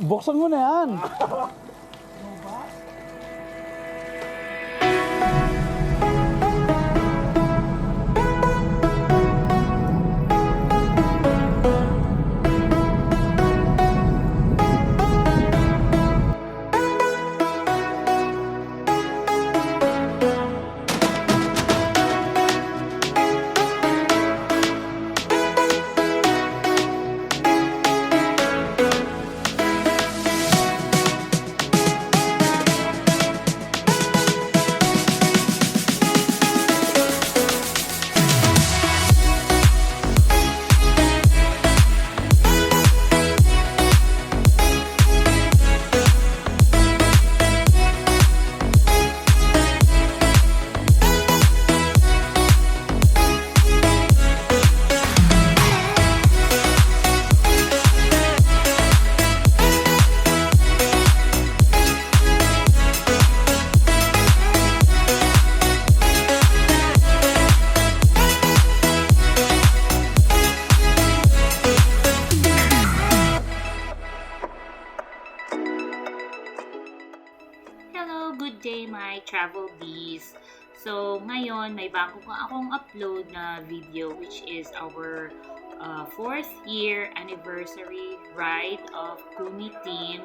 Buksan mo na yan. Good day my travel bees. So ngayon may bago pa akong upload na video which is our 4th year anniversary ride of Gumi team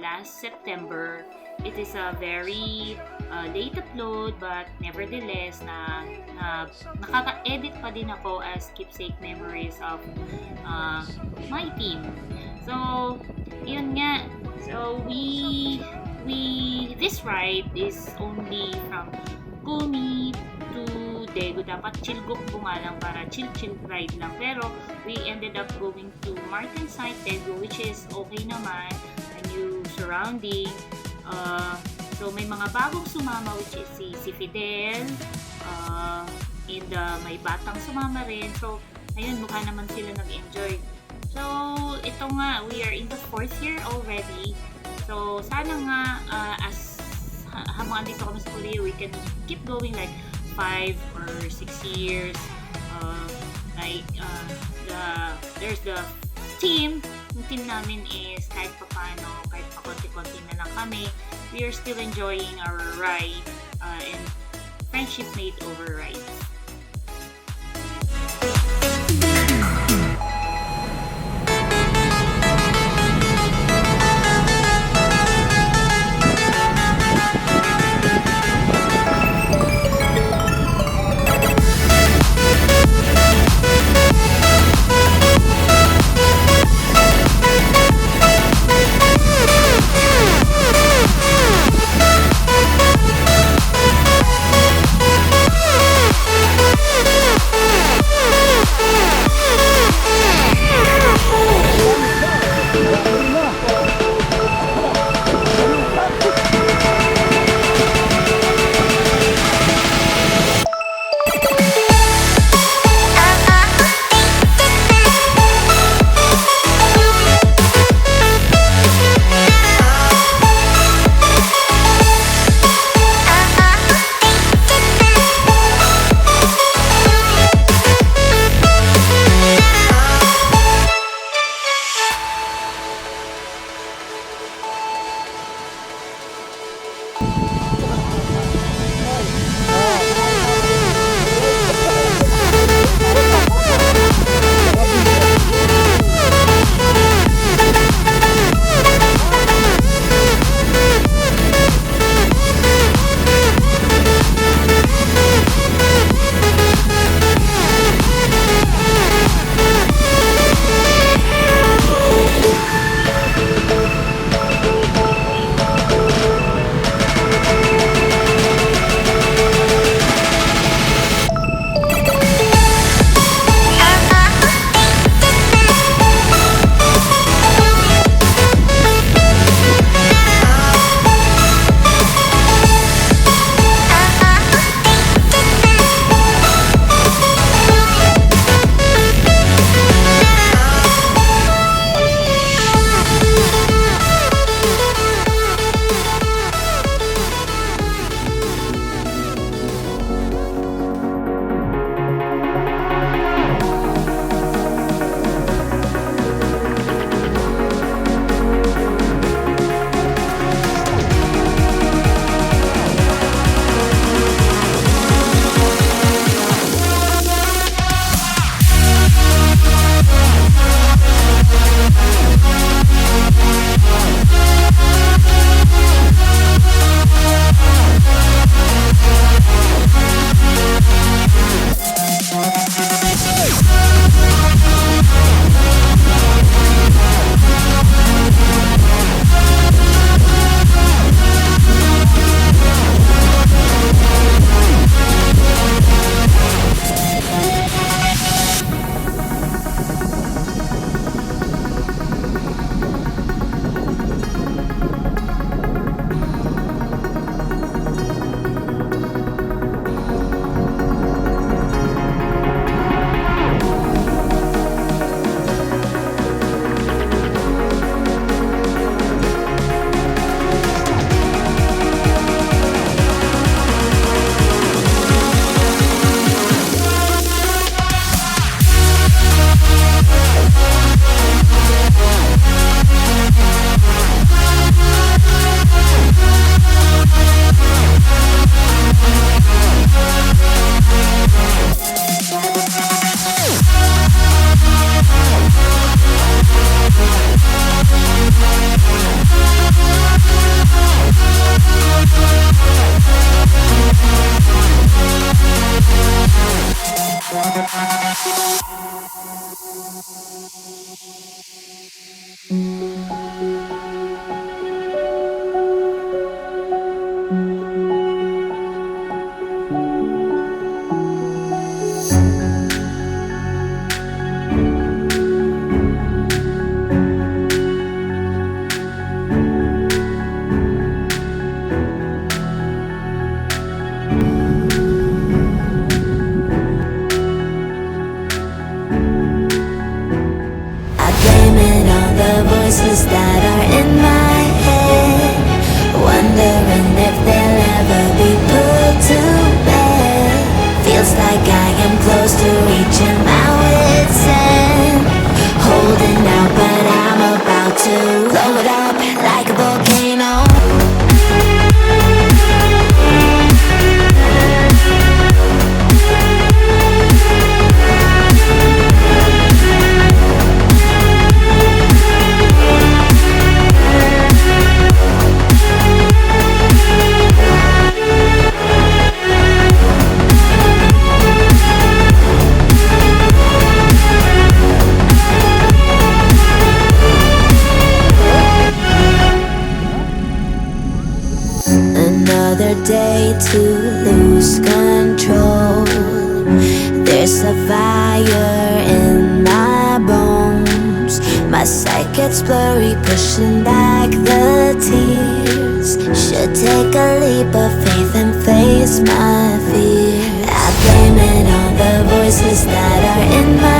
last September. It is a very late upload but nevertheless nakaka-edit pa din ako as keepsake memories of my team. So yun nga. So this ride is only from Gumi to Daegu. Dapat Gyeongbuk nga lang para chill ride lang. Pero we ended up going to Martensite, Daegu, which is okay naman. A new surrounding. So may mga bagong sumama which is si Fidel. And may batang sumama rin. So ayun, mukha naman sila nag-enjoy. So ito nga, we are in the 4th year already. So, sana nga, habang andito kami sa Korea, we can keep going like 5 or 6 years. There's the team. Yung team namin is kahit pa paano, kahit pa konti-konti na lang kami, we are still enjoying our ride and friendship made over rides. day to lose control. There's a fire in my bones. My sight gets blurry, pushing back the tears. Should take a leap of faith and face my fear. I blame it on the voices that are in my